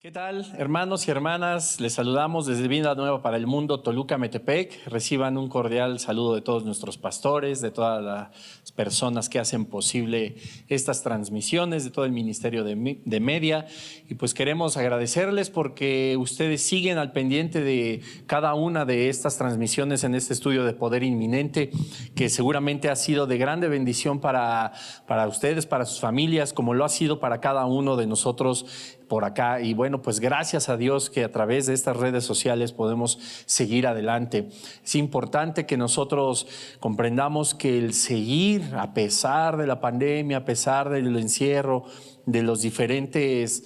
¿Qué tal, hermanos y hermanas? Les saludamos desde Vida Nueva para el Mundo, Toluca, Metepec. Reciban un cordial saludo de todos nuestros pastores, de todas las personas que hacen posible estas transmisiones, de todo el Ministerio de Media. Y pues queremos agradecerles porque ustedes siguen al pendiente de cada una de estas transmisiones en este estudio de Poder Inminente, que seguramente ha sido de grande bendición para ustedes, para sus familias, como lo ha sido para cada uno de nosotros por acá. Y bueno, pues gracias a Dios que a través de estas redes sociales podemos seguir adelante. Es importante que nosotros comprendamos que el seguir a pesar de la pandemia, a pesar del encierro, de los diferentes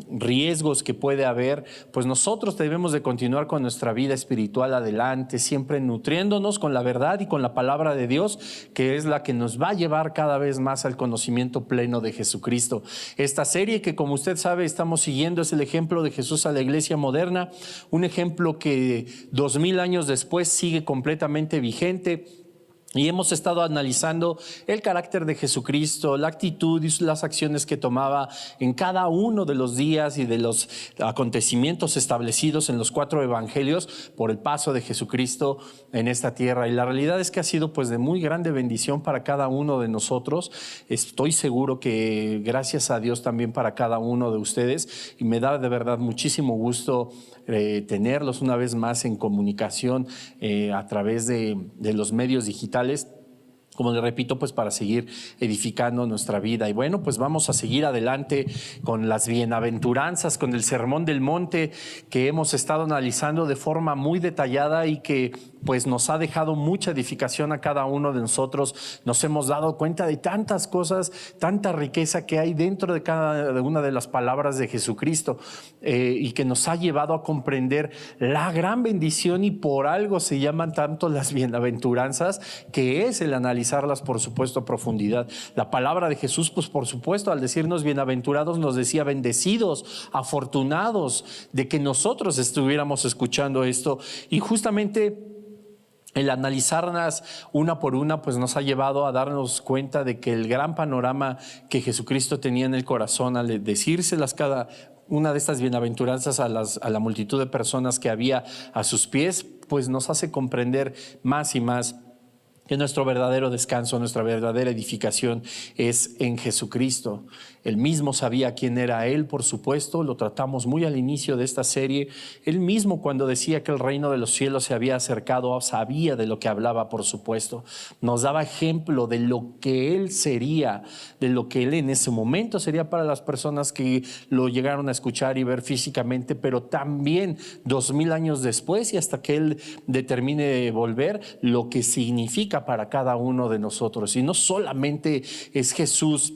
riesgos que puede haber, pues nosotros debemos de continuar con nuestra vida espiritual adelante, siempre nutriéndonos con la verdad y con la palabra de Dios, que es la que nos va a llevar cada vez más al conocimiento pleno de Jesucristo. Esta serie que, como usted sabe, estamos siguiendo es el ejemplo de Jesús a la iglesia moderna, un ejemplo que 2000 años después sigue completamente vigente. Y hemos estado analizando el carácter de Jesucristo, la actitud y las acciones que tomaba en cada uno de los días y de los acontecimientos establecidos en los 4 evangelios por el paso de Jesucristo en esta tierra. Y la realidad es que ha sido pues de muy grande bendición para cada uno de nosotros. Estoy seguro que gracias a Dios también para cada uno de ustedes. Y me da de verdad muchísimo gusto tenerlos una vez más en comunicación a través de los medios digitales. Como le repito, pues para seguir edificando nuestra vida. Y bueno, pues vamos a seguir adelante con las bienaventuranzas, con el Sermón del Monte que hemos estado analizando de forma muy detallada y que pues nos ha dejado mucha edificación a cada uno de nosotros. Nos hemos dado cuenta de tantas cosas, tanta riqueza que hay dentro de cada una de las palabras de Jesucristo y que nos ha llevado a comprender la gran bendición, y por algo se llaman tanto las bienaventuranzas, que es el analizarlas, por supuesto, a profundidad. La palabra de Jesús, pues por supuesto, al decirnos bienaventurados, nos decía bendecidos, afortunados de que nosotros estuviéramos escuchando esto. Y justamente el analizarlas una por una pues nos ha llevado a darnos cuenta de que el gran panorama que Jesucristo tenía en el corazón al decírselas cada una de estas bienaventuranzas a la multitud de personas que había a sus pies, pues nos hace comprender más y más que nuestro verdadero descanso, nuestra verdadera edificación es en Jesucristo. Él mismo sabía quién era Él, por supuesto, lo tratamos muy al inicio de esta serie. Él mismo, cuando decía que el reino de los cielos se había acercado, sabía de lo que hablaba, por supuesto. Nos daba ejemplo de lo que Él sería, de lo que Él en ese momento sería para las personas que lo llegaron a escuchar y ver físicamente, pero también 2000 años después y hasta que Él determine volver, lo que significa para cada uno de nosotros. Y no solamente es Jesús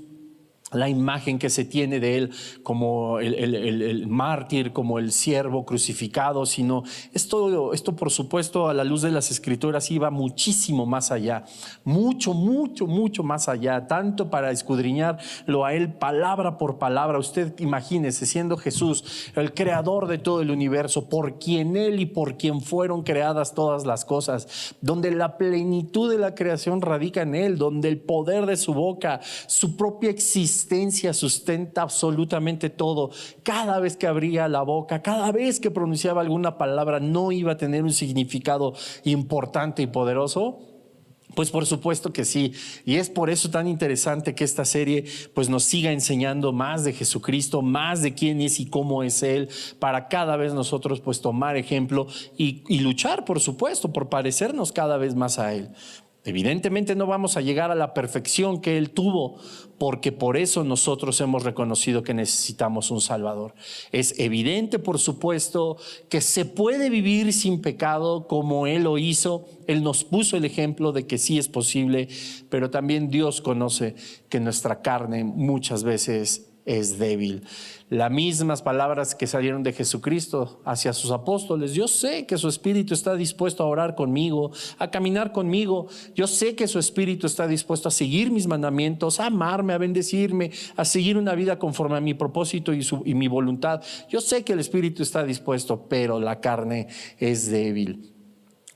la imagen que se tiene de Él como el mártir, como el siervo crucificado, sino esto por supuesto a la luz de las Escrituras iba muchísimo más allá, mucho más allá, tanto para escudriñarlo a Él palabra por palabra. Usted imagínese, siendo Jesús el creador de todo el universo, por quien Él y por quien fueron creadas todas las cosas, donde la plenitud de la creación radica en Él, donde el poder de su boca, su propia existencia sustenta absolutamente todo. Cada vez que abría la boca, cada vez que pronunciaba alguna palabra, no iba a tener un significado importante y poderoso. Pues por supuesto que sí, y es por eso tan interesante que esta serie pues nos siga enseñando más de Jesucristo, más de quién es y cómo es Él, para cada vez nosotros pues tomar ejemplo y luchar, por supuesto, por parecernos cada vez más a Él. Evidentemente no vamos a llegar a la perfección que Él tuvo, porque por eso nosotros hemos reconocido que necesitamos un Salvador. Es evidente, por supuesto, que se puede vivir sin pecado como Él lo hizo. Él nos puso el ejemplo de que sí es posible, pero también Dios conoce que nuestra carne muchas veces es débil. Las mismas palabras que salieron de Jesucristo hacia sus apóstoles: yo sé que su espíritu está dispuesto a orar conmigo, a caminar conmigo. Yo sé que su espíritu está dispuesto a seguir mis mandamientos, a amarme, a bendecirme, a seguir una vida conforme a mi propósito y mi voluntad. Yo sé que el espíritu está dispuesto, pero la carne es débil.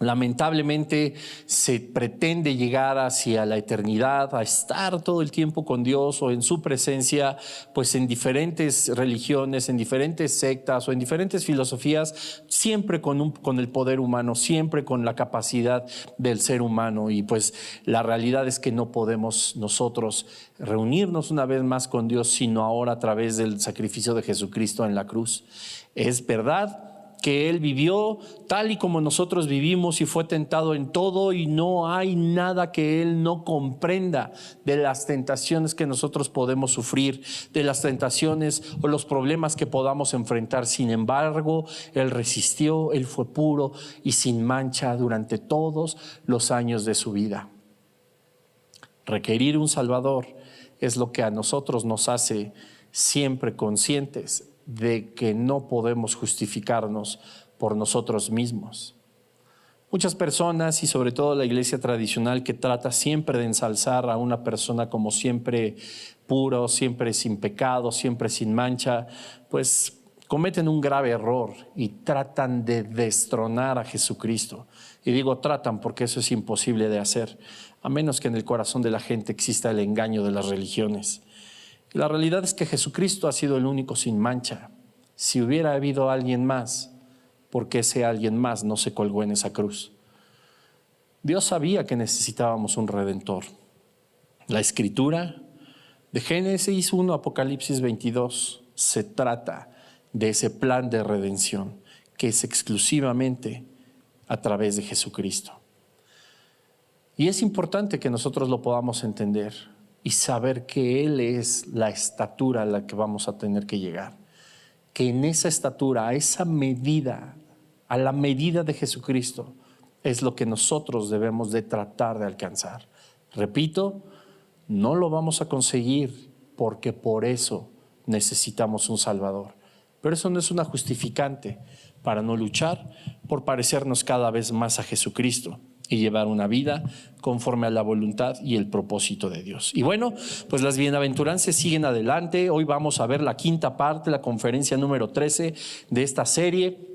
Lamentablemente se pretende llegar hacia la eternidad, a estar todo el tiempo con Dios o en su presencia, pues en diferentes religiones, en diferentes sectas o en diferentes filosofías, siempre con el poder humano, siempre con la capacidad del ser humano. Y pues la realidad es que no podemos nosotros reunirnos una vez más con Dios, sino ahora a través del sacrificio de Jesucristo en la cruz. Es verdad que Él vivió tal y como nosotros vivimos y fue tentado en todo, y no hay nada que Él no comprenda de las tentaciones que nosotros podemos sufrir, de las tentaciones o los problemas que podamos enfrentar. Sin embargo, Él resistió, Él fue puro y sin mancha durante todos los años de su vida. Requerir un Salvador es lo que a nosotros nos hace siempre conscientes de que no podemos justificarnos por nosotros mismos. Muchas personas, y sobre todo la iglesia tradicional, que trata siempre de ensalzar a una persona como siempre puro, siempre sin pecado, siempre sin mancha, pues cometen un grave error y tratan de destronar a Jesucristo. Y digo tratan porque eso es imposible de hacer, a menos que en el corazón de la gente exista el engaño de las religiones. La realidad es que Jesucristo ha sido el único sin mancha. Si hubiera habido alguien más, ¿por qué ese alguien más no se colgó en esa cruz? Dios sabía que necesitábamos un Redentor. La Escritura de Génesis 1, Apocalipsis 22, se trata de ese plan de redención que es exclusivamente a través de Jesucristo. Y es importante que nosotros lo podamos entender y saber que Él es la estatura a la que vamos a tener que llegar. Que en esa estatura, a esa medida, a la medida de Jesucristo, es lo que nosotros debemos de tratar de alcanzar. Repito, no lo vamos a conseguir porque por eso necesitamos un Salvador. Pero eso no es una justificante para no luchar por parecernos cada vez más a Jesucristo y llevar una vida conforme a la voluntad y el propósito de Dios. Y bueno, pues las bienaventuranzas siguen adelante. Hoy vamos a ver la quinta parte, la conferencia número 13 de esta serie.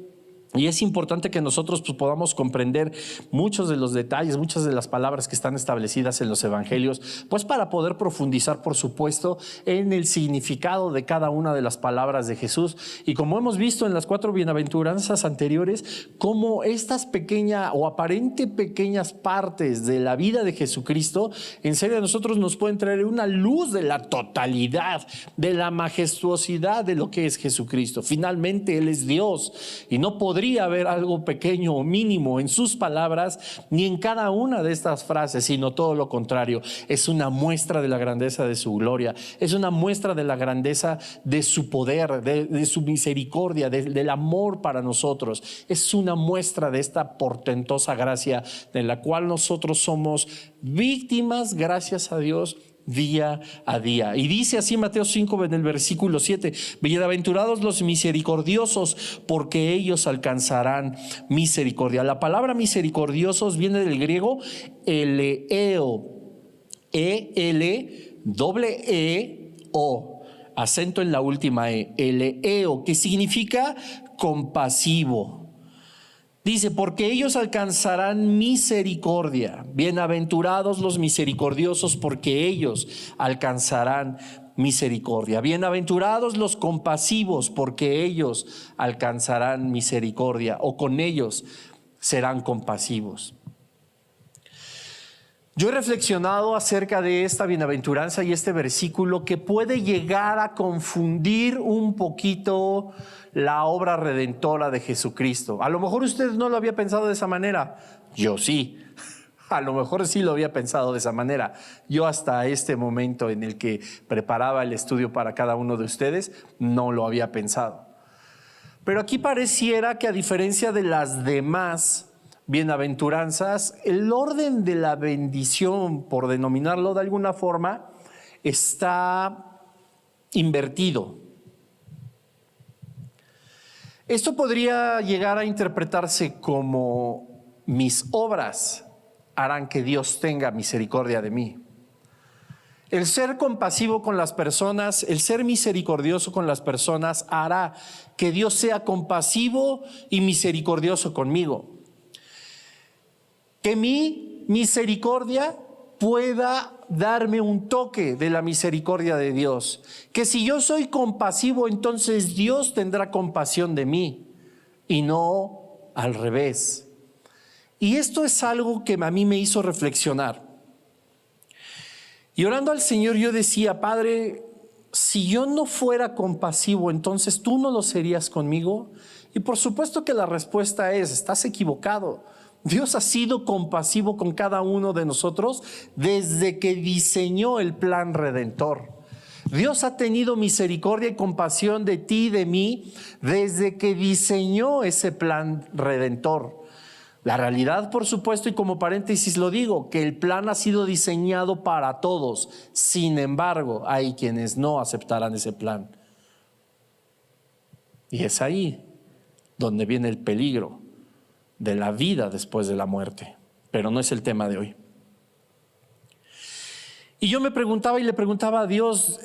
Y es importante que nosotros pues, podamos comprender muchos de los detalles, muchas de las palabras que están establecidas en los evangelios, pues para poder profundizar, por supuesto, en el significado de cada una de las palabras de Jesús. Y como hemos visto en las 4 bienaventuranzas anteriores, cómo estas pequeñas o aparente pequeñas partes de la vida de Jesucristo, en serio a nosotros nos pueden traer una luz de la totalidad, de la majestuosidad de lo que es Jesucristo. Finalmente Él es Dios y no podría haber algo pequeño o mínimo en sus palabras ni en cada una de estas frases, sino todo lo contrario. Es una muestra de la grandeza de su gloria, es una muestra de la grandeza de su poder, de su misericordia, del amor para nosotros. Es una muestra de esta portentosa gracia de la cual nosotros somos víctimas, gracias a Dios, día a día. Y dice así Mateo 5 en el versículo 7: bienaventurados los misericordiosos, porque ellos alcanzarán misericordia. La palabra misericordiosos viene del griego eleo, E-L-E-E-O, acento en la última E, eleo, que significa compasivo. Dice, porque ellos alcanzarán misericordia. Bienaventurados los misericordiosos, porque ellos alcanzarán misericordia. Bienaventurados los compasivos, porque ellos alcanzarán misericordia, o con ellos serán compasivos. Yo he reflexionado acerca de esta bienaventuranza y este versículo que puede llegar a confundir un poquito la obra redentora de Jesucristo. A lo mejor usted no lo había pensado de esa manera. Yo sí. A lo mejor sí lo había pensado de esa manera. Yo hasta este momento en el que preparaba el estudio para cada uno de ustedes, no lo había pensado. Pero aquí pareciera que a diferencia de las demás bienaventuranzas, el orden de la bendición, por denominarlo de alguna forma, está invertido. Esto podría llegar a interpretarse como: mis obras harán que Dios tenga misericordia de mí. El ser compasivo con las personas, el ser misericordioso con las personas hará que Dios sea compasivo y misericordioso conmigo. que mi misericordia pueda darme un toque de la misericordia de Dios. Que si yo soy compasivo, entonces Dios tendrá compasión de mí y no al revés. Y esto es algo que a mí me hizo reflexionar. Y orando al Señor yo decía: Padre, si yo no fuera compasivo, entonces tú no lo serías conmigo. Y por supuesto que la respuesta es: estás equivocado. Dios ha sido compasivo con cada uno de nosotros desde que diseñó el plan redentor. Dios ha tenido misericordia y compasión de ti y de mí desde que diseñó ese plan redentor. La realidad, por supuesto, y como paréntesis lo digo, que el plan ha sido diseñado para todos. Sin embargo, hay quienes no aceptarán ese plan. Y es ahí donde viene el peligro de la vida después de la muerte. Pero no es el tema de hoy. Y yo me preguntaba y le preguntaba a Dios: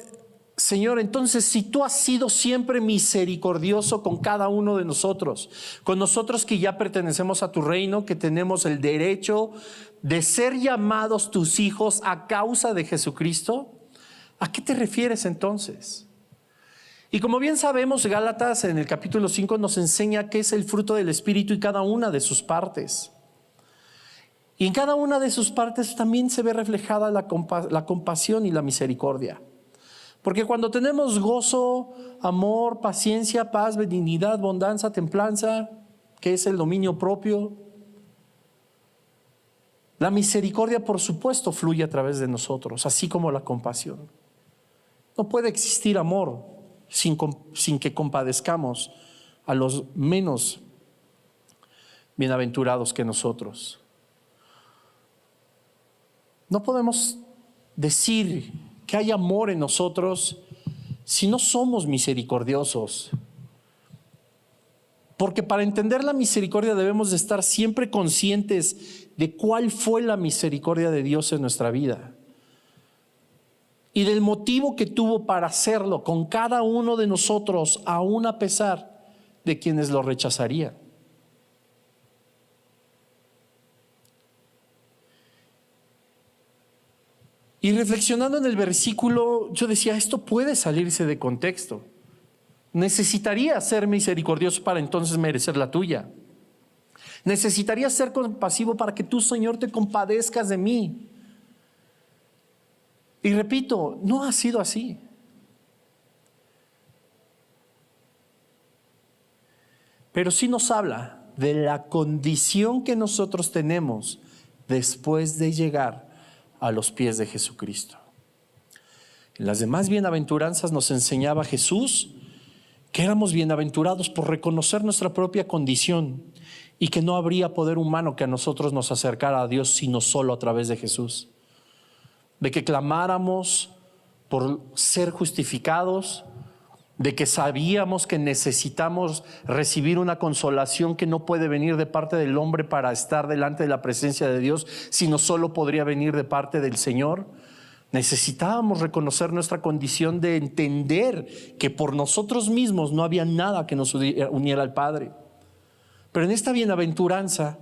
Señor, entonces si tú has sido siempre misericordioso con cada uno de nosotros, con nosotros que ya pertenecemos a tu reino, que tenemos el derecho de ser llamados tus hijos a causa de Jesucristo, ¿a qué te refieres entonces? Y como bien sabemos, Gálatas en el capítulo 5 nos enseña qué es el fruto del Espíritu y cada una de sus partes. Y en cada una de sus partes también se ve reflejada la compasión y la misericordia. Porque cuando tenemos gozo, amor, paciencia, paz, benignidad, bondad, templanza, que es el dominio propio, la misericordia, por supuesto, fluye a través de nosotros, así como la compasión. No puede existir amor sin que compadezcamos a los menos bienaventurados que nosotros. No podemos decir que hay amor en nosotros si no somos misericordiosos. Porque para entender la misericordia debemos de estar siempre conscientes de cuál fue la misericordia de Dios en nuestra vida y del motivo que tuvo para hacerlo con cada uno de nosotros, aún a pesar de quienes lo rechazarían. Y reflexionando en el versículo, yo decía: esto puede salirse de contexto. Necesitaría ser misericordioso para entonces merecer la tuya. Necesitaría ser compasivo para que tú, Señor, te compadezcas de mí. Y repito, no ha sido así. Pero sí nos habla de la condición que nosotros tenemos después de llegar a los pies de Jesucristo. En las demás bienaventuranzas nos enseñaba Jesús que éramos bienaventurados por reconocer nuestra propia condición y que no habría poder humano que a nosotros nos acercara a Dios sino solo a través de Jesús. De que clamáramos por ser justificados, de que sabíamos que necesitamos recibir una consolación que no puede venir de parte del hombre para estar delante de la presencia de Dios, sino solo podría venir de parte del Señor. Necesitábamos reconocer nuestra condición de entender que por nosotros mismos no había nada que nos uniera al Padre. Pero en esta bienaventuranza,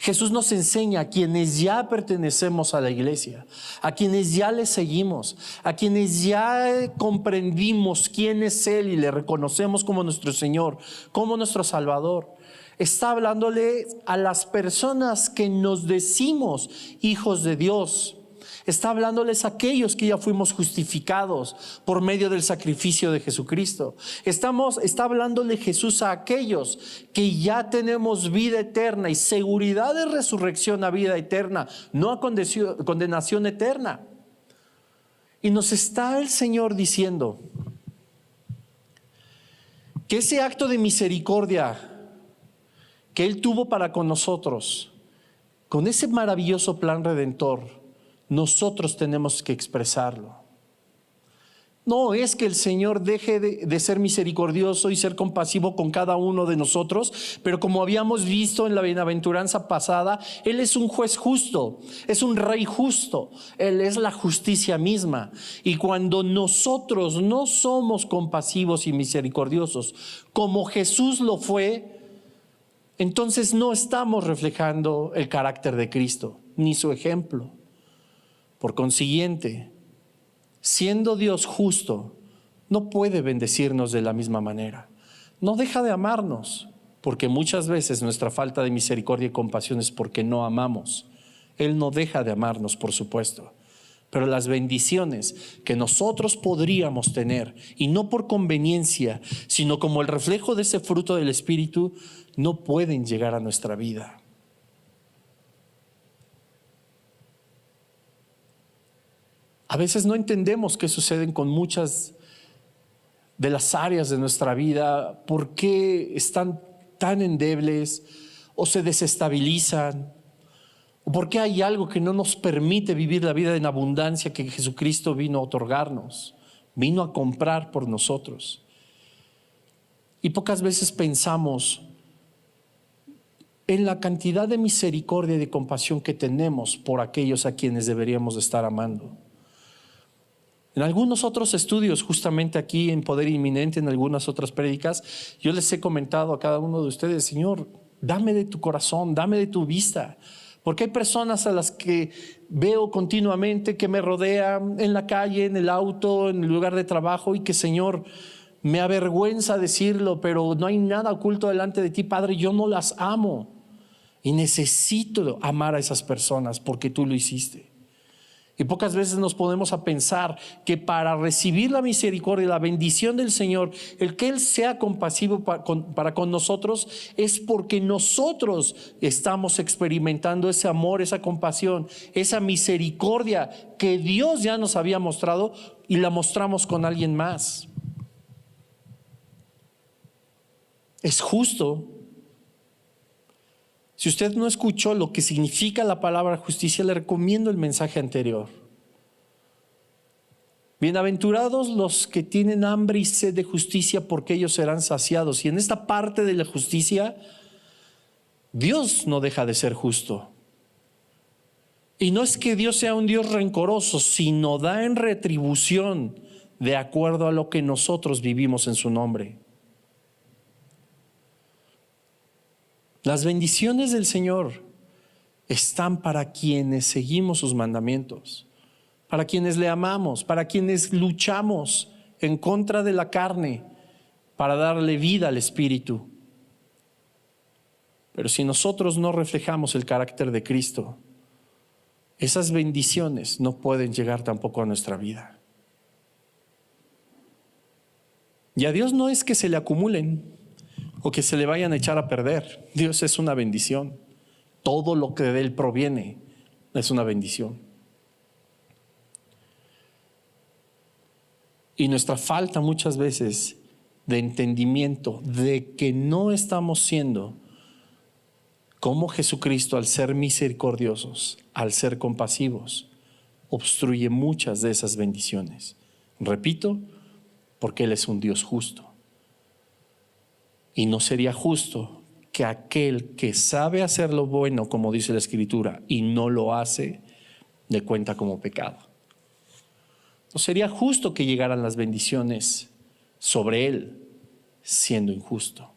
Jesús nos enseña a quienes ya pertenecemos a la iglesia, a quienes ya le seguimos, a quienes ya comprendimos quién es Él y le reconocemos como nuestro Señor, como nuestro Salvador. Está hablándole a las personas que nos decimos hijos de Dios. Está hablándoles a aquellos que ya fuimos justificados por medio del sacrificio de Jesucristo. Está hablándole Jesús a aquellos que ya tenemos vida eterna y seguridad de resurrección a vida eterna, no a condenación eterna. Y nos está el Señor diciendo que ese acto de misericordia que Él tuvo para con nosotros, con ese maravilloso plan redentor, nosotros tenemos que expresarlo. No es que el Señor deje de ser misericordioso y ser compasivo con cada uno de nosotros, pero como habíamos visto en la bienaventuranza pasada, Él es un juez justo, es un rey justo, Él es la justicia misma. Y cuando nosotros no somos compasivos y misericordiosos, como Jesús lo fue, entonces no estamos reflejando el carácter de Cristo, ni su ejemplo. Por consiguiente, siendo Dios justo, no puede bendecirnos de la misma manera. No deja de amarnos, porque muchas veces nuestra falta de misericordia y compasión es porque no amamos. Él no deja de amarnos, por supuesto. Pero las bendiciones que nosotros podríamos tener, y no por conveniencia, sino como el reflejo de ese fruto del Espíritu, no pueden llegar a nuestra vida. A veces no entendemos qué sucede con muchas de las áreas de nuestra vida, por qué están tan endebles o se desestabilizan, o por qué hay algo que no nos permite vivir la vida en abundancia que Jesucristo vino a otorgarnos, vino a comprar por nosotros. Y pocas veces pensamos en la cantidad de misericordia y de compasión que tenemos por aquellos a quienes deberíamos estar amando. En algunos otros estudios, justamente aquí en Poder Inminente, en algunas otras prédicas, yo les he comentado a cada uno de ustedes: Señor, dame de tu corazón, dame de tu vista. Porque hay personas a las que veo continuamente, que me rodean en la calle, en el auto, en el lugar de trabajo, y que, Señor, me avergüenza decirlo, pero no hay nada oculto delante de ti, Padre. Yo no las amo y necesito amar a esas personas porque tú lo hiciste. Y pocas veces nos ponemos a pensar que para recibir la misericordia y la bendición del Señor, el que Él sea compasivo para con nosotros, es porque nosotros estamos experimentando ese amor, esa compasión, esa misericordia que Dios ya nos había mostrado y la mostramos con alguien más. Es justo. Si usted no escuchó lo que significa la palabra justicia, le recomiendo el mensaje anterior. Bienaventurados los que tienen hambre y sed de justicia, porque ellos serán saciados. Y en esta parte de la justicia, Dios no deja de ser justo. Y no es que Dios sea un Dios rencoroso, sino da en retribución de acuerdo a lo que nosotros vivimos en su nombre. Las bendiciones del Señor están para quienes seguimos sus mandamientos, para quienes le amamos, para quienes luchamos en contra de la carne, para darle vida al Espíritu. Pero si nosotros no reflejamos el carácter de Cristo, esas bendiciones no pueden llegar tampoco a nuestra vida. Y a Dios no es que se le acumulen o que se le vayan a echar a perder. Dios es una bendición. Todo lo que de Él proviene es una bendición. Y nuestra falta muchas veces de entendimiento de que no estamos siendo como Jesucristo, al ser misericordiosos, al ser compasivos, obstruye muchas de esas bendiciones. Repito, porque Él es un Dios justo. Y no sería justo que aquel que sabe hacer lo bueno, como dice la Escritura, y no lo hace, le cuenta como pecado. No sería justo que llegaran las bendiciones sobre él siendo injusto.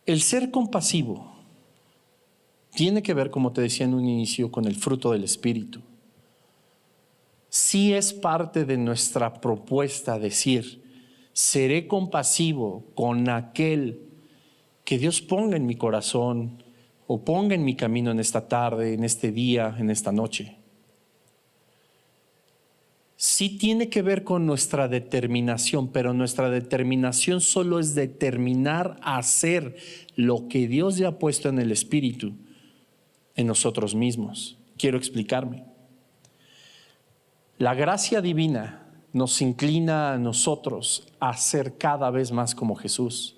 El ser compasivo tiene que ver, como te decía en un inicio, con el fruto del Espíritu. Sí es parte de nuestra propuesta decir: seré compasivo con aquel que Dios ponga en mi corazón o ponga en mi camino en esta tarde, en este día, en esta noche. Sí tiene que ver con nuestra determinación, pero nuestra determinación solo es determinar a hacer lo que Dios ya ha puesto en el Espíritu, en nosotros mismos. Quiero explicarme. La gracia divina nos inclina a nosotros a ser cada vez más como Jesús.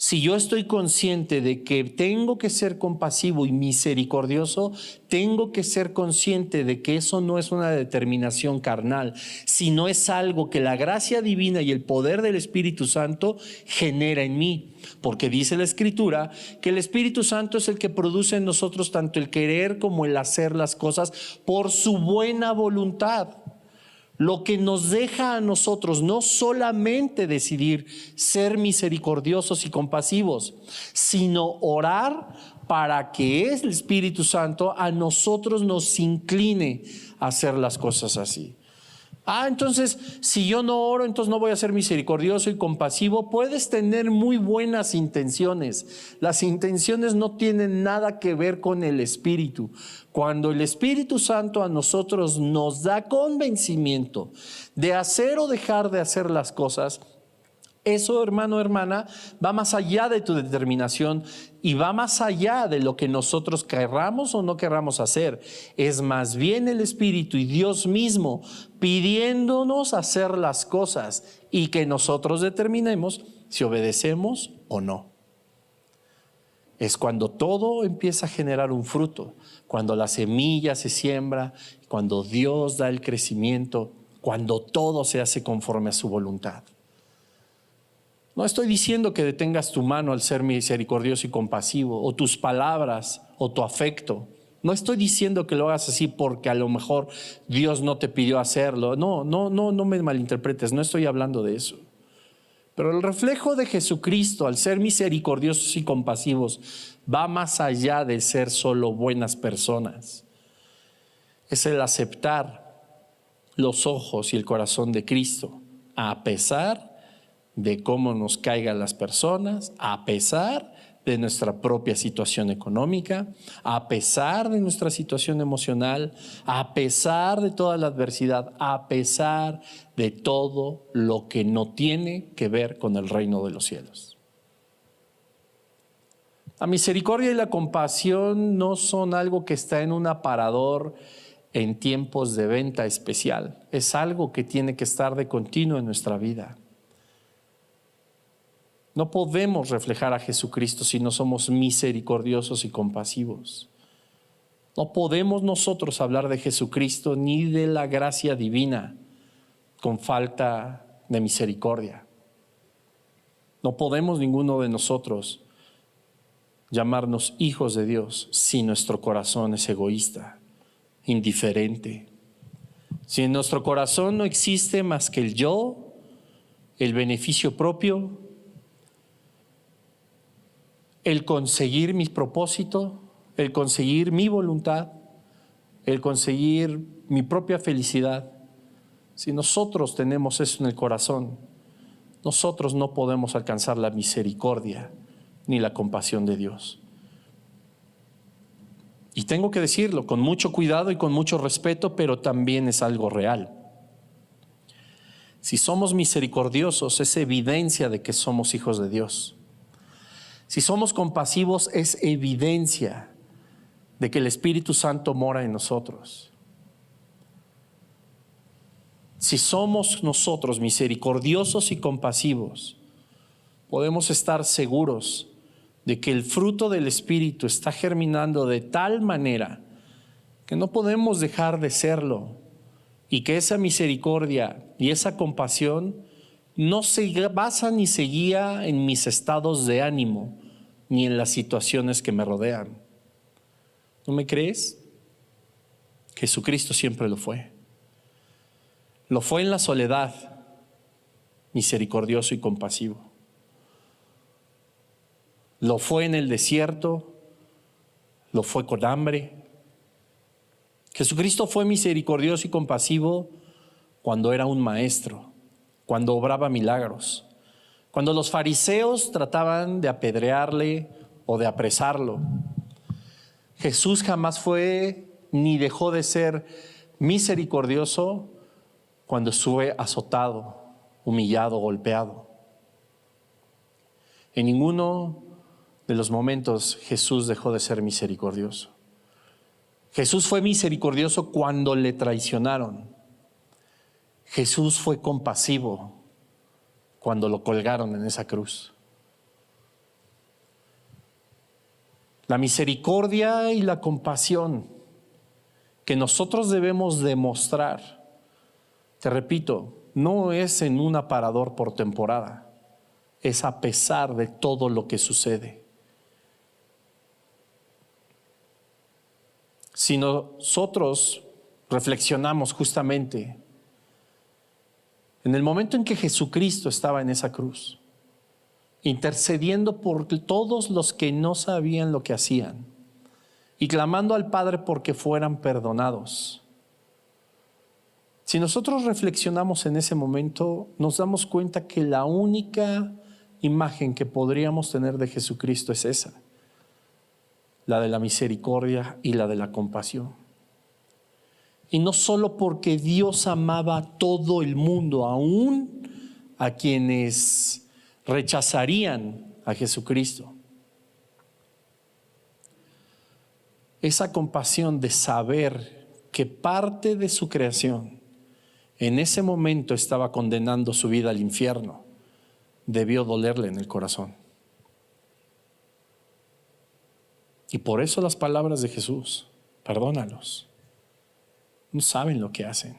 Si yo estoy consciente de que tengo que ser compasivo y misericordioso, tengo que ser consciente de que eso no es una determinación carnal, sino es algo que la gracia divina y el poder del Espíritu Santo genera en mí. Porque dice la Escritura que el Espíritu Santo es el que produce en nosotros tanto el querer como el hacer las cosas por su buena voluntad. Lo que nos deja a nosotros no solamente decidir ser misericordiosos y compasivos, sino orar para que el Espíritu Santo a nosotros nos incline a hacer las cosas así. Entonces, si yo no oro, entonces no voy a ser misericordioso y compasivo. Puedes tener muy buenas intenciones. Las intenciones no tienen nada que ver con el Espíritu. Cuando el Espíritu Santo a nosotros nos da convencimiento de hacer o dejar de hacer las cosas, eso, hermano, hermana, va más allá de tu determinación y va más allá de lo que nosotros querramos o no querramos hacer. Es más bien el Espíritu y Dios mismo pidiéndonos hacer las cosas y que nosotros determinemos si obedecemos o no. Es cuando todo empieza a generar un fruto, cuando la semilla se siembra, cuando Dios da el crecimiento, cuando todo se hace conforme a su voluntad. No estoy diciendo que detengas tu mano al ser misericordioso y compasivo, o tus palabras, o tu afecto. No estoy diciendo que lo hagas así porque a lo mejor Dios no te pidió hacerlo. No me malinterpretes, no estoy hablando de eso. Pero el reflejo de Jesucristo al ser misericordiosos y compasivos va más allá de ser solo buenas personas. Es el aceptar los ojos y el corazón de Cristo, a pesar de cómo nos caigan las personas, a pesar de nuestra propia situación económica, a pesar de nuestra situación emocional, a pesar de toda la adversidad, a pesar de todo lo que no tiene que ver con el reino de los cielos. La misericordia y la compasión no son algo que está en un aparador en tiempos de venta especial. Es algo que tiene que estar de continuo en nuestra vida. No podemos reflejar a Jesucristo si no somos misericordiosos y compasivos. No podemos nosotros hablar de Jesucristo ni de la gracia divina con falta de misericordia. No podemos ninguno de nosotros llamarnos hijos de Dios si nuestro corazón es egoísta, indiferente. Si en nuestro corazón no existe más que el yo, el beneficio propio, el conseguir mi propósito, el conseguir mi voluntad, el conseguir mi propia felicidad. Si nosotros tenemos eso en el corazón, nosotros no podemos alcanzar la misericordia ni la compasión de Dios. Y tengo que decirlo con mucho cuidado y con mucho respeto, pero también es algo real. Si somos misericordiosos, es evidencia de que somos hijos de Dios. Si somos compasivos, es evidencia de que el Espíritu Santo mora en nosotros. Si somos nosotros misericordiosos y compasivos, podemos estar seguros de que el fruto del Espíritu está germinando de tal manera que no podemos dejar de serlo y que esa misericordia y esa compasión no se basa ni se guía en mis estados de ánimo ni en las situaciones que me rodean. ¿No me crees? Jesucristo siempre lo fue. Lo fue en la soledad, misericordioso y compasivo. Lo fue en el desierto, lo fue con hambre. Jesucristo fue misericordioso y compasivo cuando era un maestro, cuando obraba milagros, cuando los fariseos trataban de apedrearle o de apresarlo. Jesús jamás fue ni dejó de ser misericordioso cuando fue azotado, humillado, golpeado. En ninguno de los momentos Jesús dejó de ser misericordioso. Jesús fue misericordioso cuando le traicionaron. Jesús fue compasivo cuando lo colgaron en esa cruz. La misericordia y la compasión que nosotros debemos demostrar, te repito, no es en un aparador por temporada, es a pesar de todo lo que sucede. Si nosotros reflexionamos justamente En el momento en que Jesucristo estaba en esa cruz, intercediendo por todos los que no sabían lo que hacían y clamando al Padre porque fueran perdonados. Si nosotros reflexionamos en ese momento, nos damos cuenta que la única imagen que podríamos tener de Jesucristo es esa, la de la misericordia y la de la compasión. Y no solo porque Dios amaba a todo el mundo, aún a quienes rechazarían a Jesucristo. Esa compasión de saber que parte de su creación en ese momento estaba condenando su vida al infierno, debió dolerle en el corazón. Y por eso las palabras de Jesús: perdónalos, no saben lo que hacen.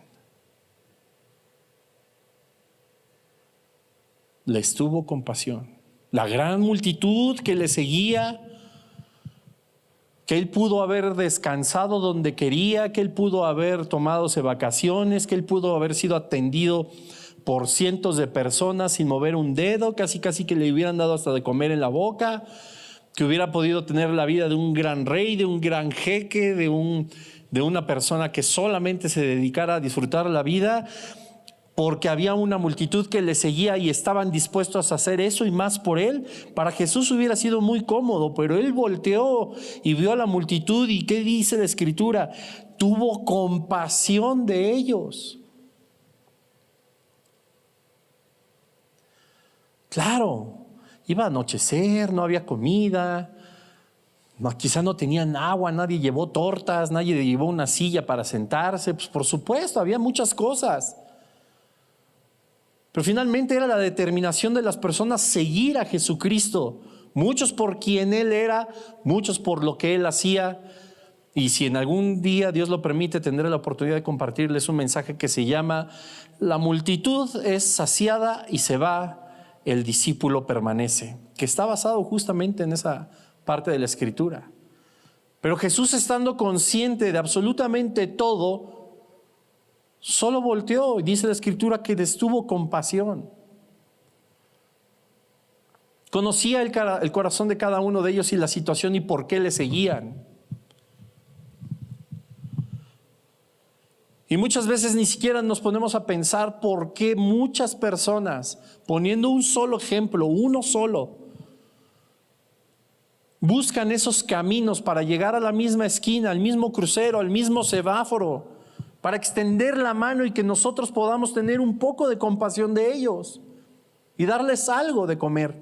Les tuvo compasión. La gran multitud que le seguía, que él pudo haber descansado donde quería, que él pudo haber tomadose vacaciones, que él pudo haber sido atendido por cientos de personas sin mover un dedo, casi que le hubieran dado hasta de comer en la boca, que hubiera podido tener la vida de un gran rey, de un gran jeque, de una persona que solamente se dedicara a disfrutar la vida, porque había una multitud que le seguía y estaban dispuestos a hacer eso y más por él. Para Jesús hubiera sido muy cómodo, pero él volteó y vio a la multitud, y ¿qué dice la Escritura? Tuvo compasión de ellos. Claro, iba a anochecer, no había comida, quizá no tenían agua, nadie llevó tortas, nadie llevó una silla para sentarse. Pues por supuesto, había muchas cosas. Pero finalmente era la determinación de las personas seguir a Jesucristo. Muchos por quien Él era, muchos por lo que Él hacía. Y si en algún día Dios lo permite, tendré la oportunidad de compartirles un mensaje que se llama: la multitud es saciada y se va, el discípulo permanece, que está basado justamente en esa parte de la Escritura. Pero Jesús, estando consciente de absolutamente todo, solo volteó, y dice la Escritura que les tuvo compasión. Conocía el corazón de cada uno de ellos y la situación y por qué le seguían. Y muchas veces ni siquiera nos ponemos a pensar por qué muchas personas, poniendo un solo ejemplo, uno solo, buscan esos caminos para llegar a la misma esquina, al mismo crucero, al mismo semáforo, para extender la mano y que nosotros podamos tener un poco de compasión de ellos y darles algo de comer.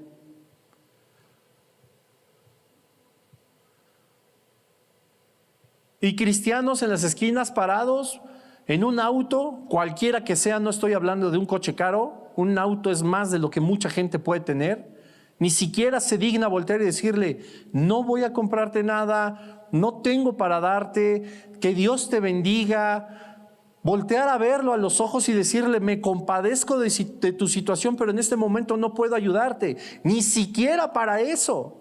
Y cristianos en las esquinas parados, en un auto, cualquiera que sea, no estoy hablando de un coche caro, un auto es más de lo que mucha gente puede tener, ni siquiera se digna voltear y decirle: no voy a comprarte nada, no tengo para darte, que Dios te bendiga. Voltear a verlo a los ojos y decirle: me compadezco de tu situación, pero en este momento no puedo ayudarte. Ni siquiera para eso.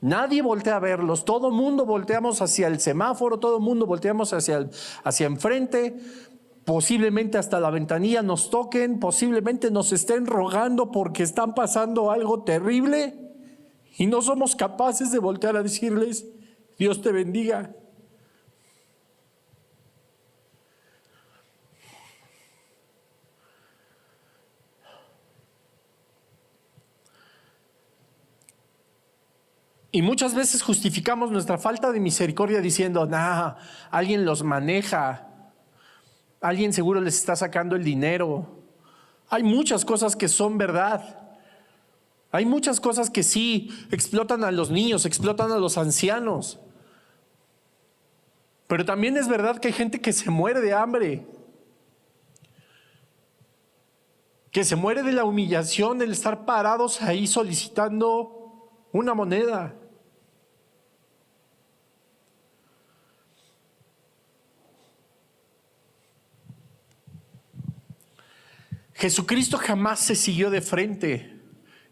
Nadie voltea a verlos, todo mundo volteamos hacia el semáforo, todo mundo volteamos hacia enfrente, posiblemente hasta la ventanilla nos toquen, posiblemente nos estén rogando porque están pasando algo terrible y no somos capaces de voltear a decirles: Dios te bendiga. Y muchas veces justificamos nuestra falta de misericordia diciendo: alguien los maneja, alguien seguro les está sacando el dinero. Hay muchas cosas que son verdad. Hay muchas cosas que sí explotan a los niños, explotan a los ancianos. Pero también es verdad que hay gente que se muere de hambre, que se muere de la humillación, del estar parados ahí solicitando una moneda. Jesucristo jamás se siguió de frente.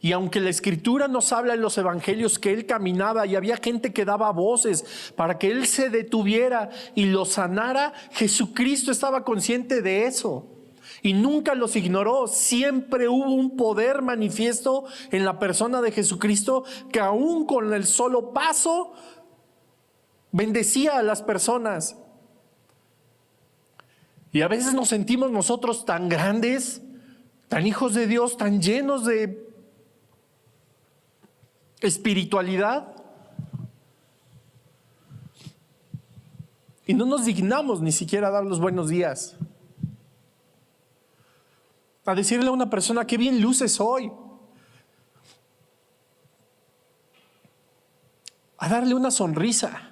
Y aunque la Escritura nos habla en los evangelios que Él caminaba y había gente que daba voces para que Él se detuviera y lo sanara, Jesucristo estaba consciente de eso. y nunca los ignoró. Siempre hubo un poder manifiesto en la persona de Jesucristo que aún con el solo paso bendecía a las personas. Y a veces nos sentimos nosotros tan grandes, tan hijos de Dios, tan llenos de espiritualidad, y no nos dignamos ni siquiera a dar los buenos días, a decirle a una persona: qué bien luces hoy, a darle una sonrisa.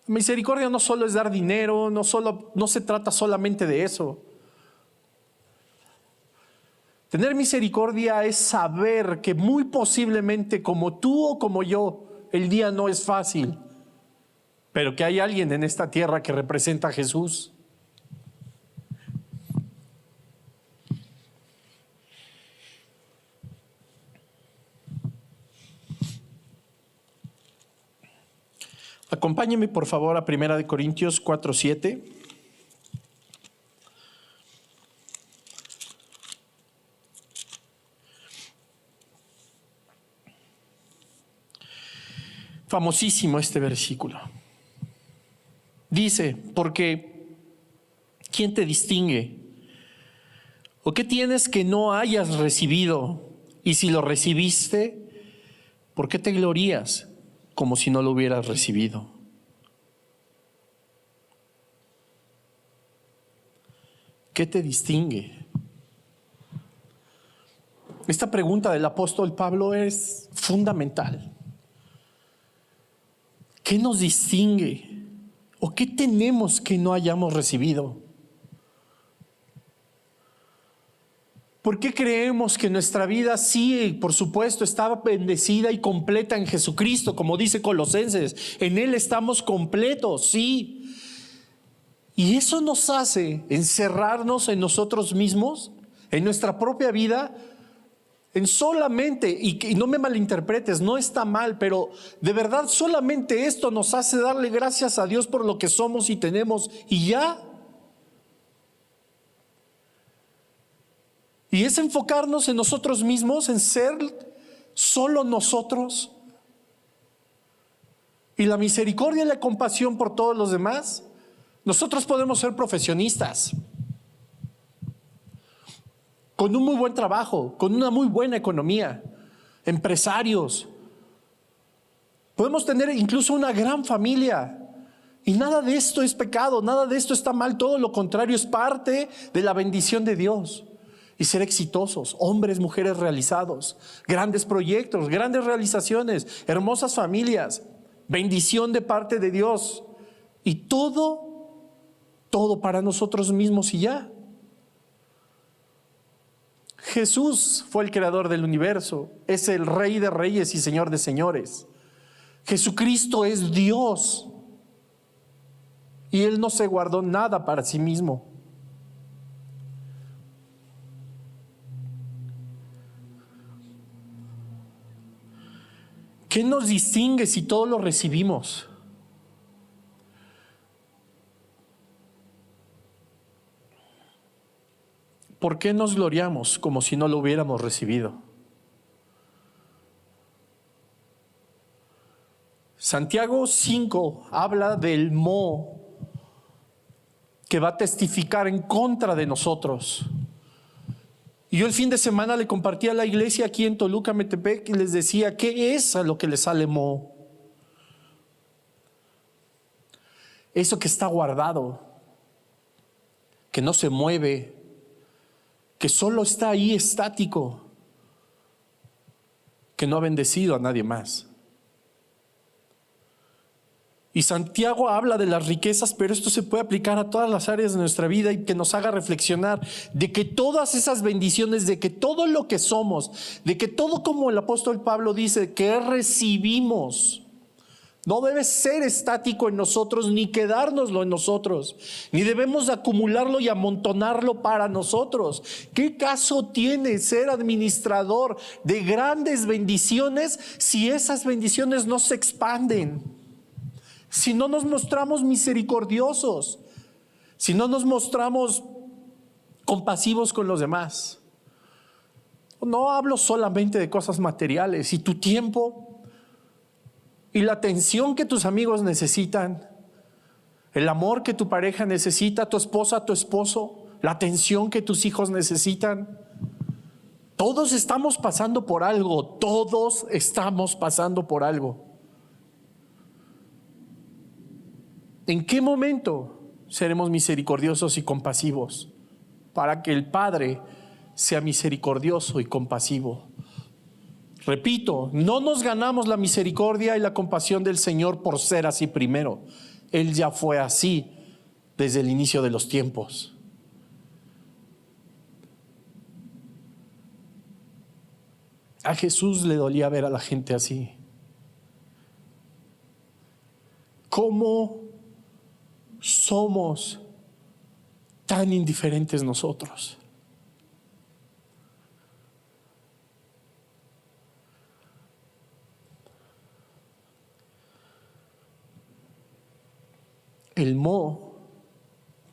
Misericordia no solo es dar dinero, no se trata solamente de eso. Tener misericordia es saber que muy posiblemente, como tú o como yo, el día no es fácil, pero que hay alguien en esta tierra que representa a Jesús. Acompáñeme por favor a 1 Corintios 4:7. Famosísimo este versículo. Dice: porque ¿quién te distingue? ¿O qué tienes que no hayas recibido? Y si lo recibiste, ¿por qué te glorías como si no lo hubieras recibido? ¿Qué te distingue? Esta pregunta del apóstol Pablo es fundamental. ¿Qué nos distingue? ¿O qué tenemos que no hayamos recibido? ¿Por qué creemos que nuestra vida sí, por supuesto, estaba bendecida y completa en Jesucristo? Como dice Colosenses, en Él estamos completos, sí. Y eso nos hace encerrarnos en nosotros mismos, en nuestra propia vida, en solamente, y no me malinterpretes, no está mal, pero de verdad solamente esto nos hace darle gracias a Dios por lo que somos y tenemos, y ya. Y es enfocarnos en nosotros mismos, en ser solo nosotros. Y la misericordia y la compasión por todos los demás. Nosotros podemos ser profesionistas, con un muy buen trabajo, con una muy buena economía, empresarios. Podemos tener incluso una gran familia. Y nada de esto es pecado, nada de esto está mal, todo lo contrario, es parte de la bendición de Dios. Y ser exitosos, hombres, mujeres realizados, grandes proyectos, grandes realizaciones, hermosas familias, bendición de parte de Dios. Y todo para nosotros mismos y ya. Jesús fue el creador del universo, es el Rey de reyes y Señor de señores. Jesucristo es Dios y Él no se guardó nada para sí mismo. ¿Qué nos distingue si todo lo recibimos? ¿Por qué nos gloriamos como si no lo hubiéramos recibido? Santiago 5 habla del mo que va a testificar en contra de nosotros. Y yo el fin de semana le compartí a la iglesia aquí en Toluca, Metepec, y les decía, ¿qué es a lo que le sale mo? Eso que está guardado, que no se mueve, que solo está ahí estático, que no ha bendecido a nadie más. Y Santiago habla de las riquezas, pero esto se puede aplicar a todas las áreas de nuestra vida y que nos haga reflexionar de que todas esas bendiciones, de que todo lo que somos, de que todo, como el apóstol Pablo dice, que recibimos, no debe ser estático en nosotros, ni quedárnoslo en nosotros, ni debemos acumularlo y amontonarlo para nosotros. ¿Qué caso tiene ser administrador de grandes bendiciones si esas bendiciones no se expanden? Si no nos mostramos misericordiosos, si no nos mostramos compasivos con los demás. No hablo solamente de cosas materiales, y tu tiempo y la atención que tus amigos necesitan, el amor que tu pareja necesita, tu esposa, tu esposo, la atención que tus hijos necesitan. Todos estamos pasando por algo, todos estamos pasando por algo. ¿En qué momento seremos misericordiosos y compasivos para que el Padre sea misericordioso y compasivo? Repito, no nos ganamos la misericordia y la compasión del Señor por ser así primero. Él ya fue así desde el inicio de los tiempos. A Jesús le dolía ver a la gente así. ¿Cómo somos tan indiferentes nosotros? El moho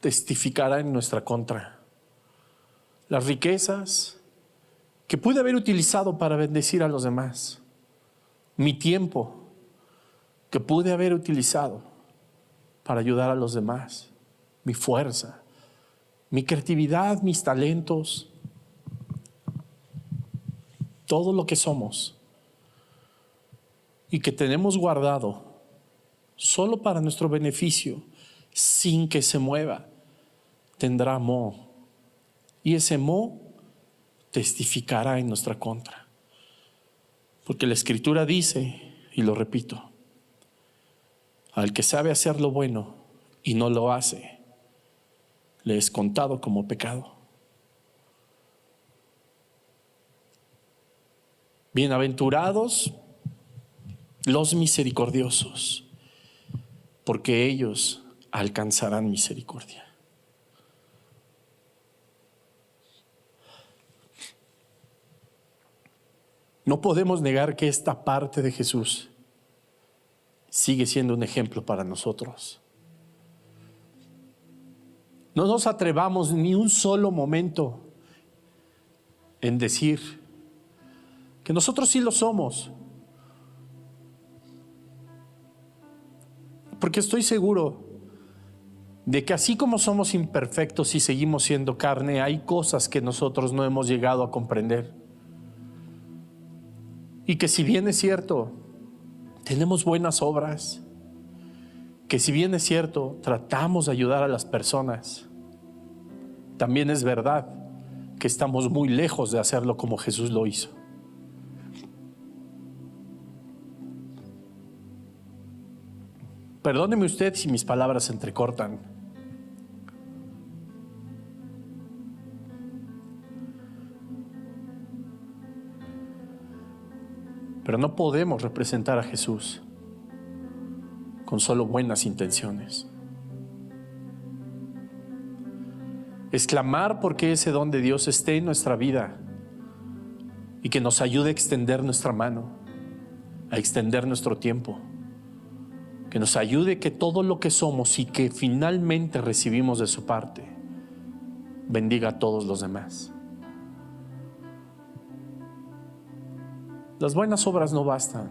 testificará en nuestra contra. Las riquezas que pude haber utilizado para bendecir a los demás, mi tiempo que pude haber utilizado para ayudar a los demás, mi fuerza, mi creatividad, mis talentos, todo lo que somos y que tenemos guardado solo para nuestro beneficio, sin que se mueva, tendrá moho. Y ese moho testificará en nuestra contra. Porque la Escritura dice, y lo repito, al que sabe hacer lo bueno y no lo hace, le es contado como pecado. Bienaventurados los misericordiosos, porque ellos alcanzarán misericordia. No podemos negar que esta parte de Jesús sigue siendo un ejemplo para nosotros. No nos atrevamos ni un solo momento en decir que nosotros sí lo somos. Porque estoy seguro de que así como somos imperfectos y seguimos siendo carne, hay cosas que nosotros no hemos llegado a comprender. Y que si bien es cierto, tenemos buenas obras, que si bien es cierto, tratamos de ayudar a las personas, también es verdad que estamos muy lejos de hacerlo como Jesús lo hizo. Perdóneme usted si mis palabras se entrecortan. Pero no podemos representar a Jesús con solo buenas intenciones. Es clamar porque ese don de Dios esté en nuestra vida y que nos ayude a extender nuestra mano, a extender nuestro tiempo, que nos ayude que todo lo que somos y que finalmente recibimos de su parte bendiga a todos los demás. Las buenas obras no bastan,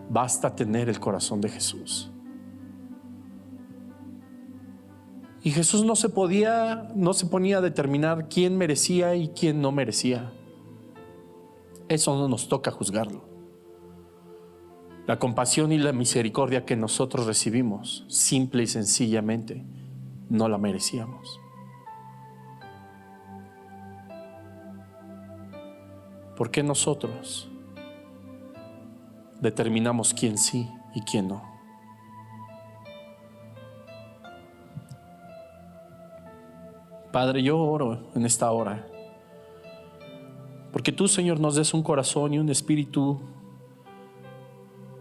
basta tener el corazón de Jesús. Y Jesús no se ponía a determinar quién merecía y quién no merecía. Eso no nos toca juzgarlo. La compasión y la misericordia que nosotros recibimos, simple y sencillamente, no la merecíamos. ¿Por qué nosotros determinamos quién sí y quién no? Padre, yo oro en esta hora porque tú, Señor, nos des un corazón y un espíritu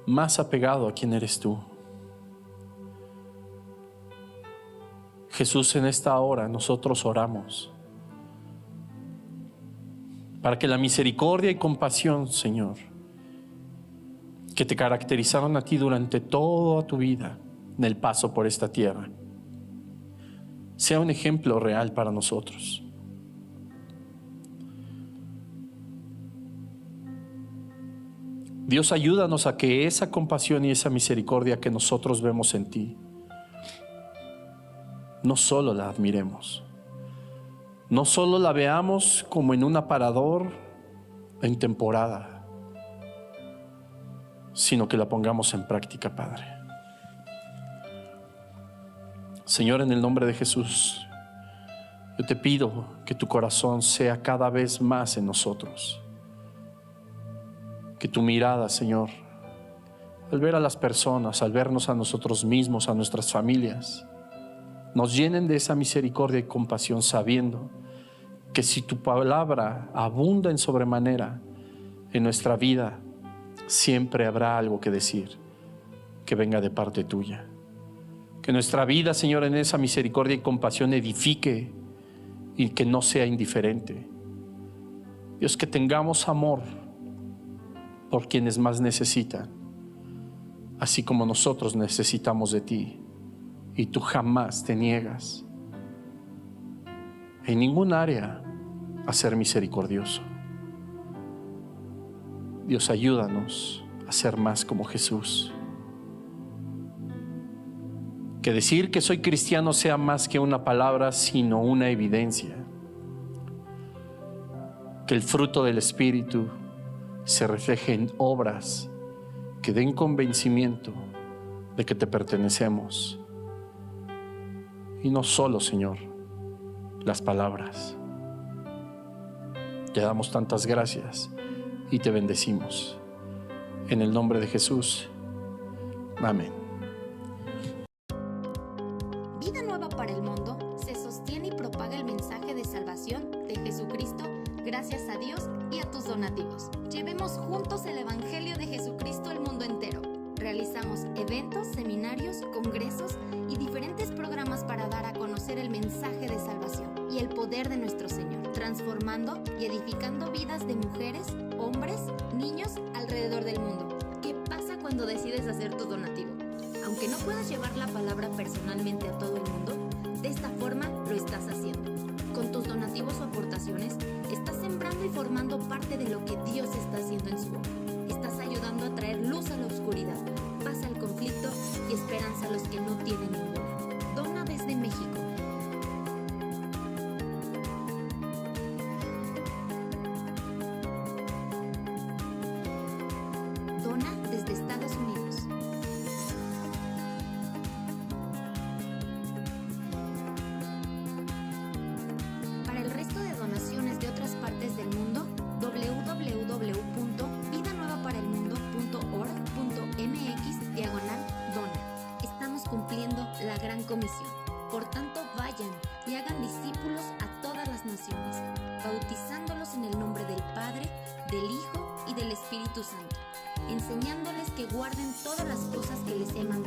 más apegado a quien eres tú. Jesús, en esta hora nosotros oramos para que la misericordia y compasión, Señor, que te caracterizaron a ti durante toda tu vida en el paso por esta tierra, sea un ejemplo real para nosotros. Dios, ayúdanos a que esa compasión y esa misericordia que nosotros vemos en ti, no solo la admiremos, no solo la veamos como en un aparador en temporada, sino que la pongamos en práctica, Padre. Señor, en el nombre de Jesús, yo te pido que tu corazón sea cada vez más en nosotros. Que tu mirada, Señor, al ver a las personas, al vernos a nosotros mismos, a nuestras familias, nos llenen de esa misericordia y compasión, sabiendo que si tu palabra abunda en sobremanera en nuestra vida, siempre habrá algo que decir que venga de parte tuya. Que nuestra vida, Señor, en esa misericordia y compasión edifique y que no sea indiferente. Dios, que tengamos amor por quienes más necesitan, así como nosotros necesitamos de ti, y tú jamás te niegas en ningún área a ser misericordioso. Dios, ayúdanos a ser más como Jesús. Que decir que soy cristiano sea más que una palabra, sino una evidencia. Que el fruto del Espíritu se refleje en obras que den convencimiento de que te pertenecemos. Y no solo, Señor, las palabras. Te damos tantas gracias y te bendecimos. En el nombre de Jesús. Amén. Vida Nueva para el Mundo se sostiene y propaga el mensaje de salvación de Jesucristo gracias a Dios y a tus donativos. Llevemos juntos el Evangelio de Jesucristo al mundo entero. Realizamos eventos, seminarios, congresos y diferentes programas para dar a conocer el mensaje de salvación y el poder de nuestro Señor, transformando y edificando vidas de mujeres, hombres, niños alrededor del mundo. ¿Qué pasa cuando decides hacer tu donativo? Aunque no puedas llevar la palabra personalmente a todo el mundo, de esta forma lo estás haciendo. Con tus donativos o aportaciones, estás sembrando y formando parte de lo que Dios está haciendo en su obra. Estás ayudando a traer luz a la oscuridad, paz al conflicto y esperanza a los que no tienen ninguna. Dona desde México. Dona desde Estados Unidos. Para el resto de donaciones de otras partes del mundo, www.vidanuevaparaelmundo.org.mx/dona. Estamos cumpliendo la gran comisión. Por tanto, vayan y hagan discípulos a todas las naciones, bautizándolos en el nombre del Padre, del Hijo y del Espíritu Santo, enseñándoles que guarden todas las cosas que les he mandado.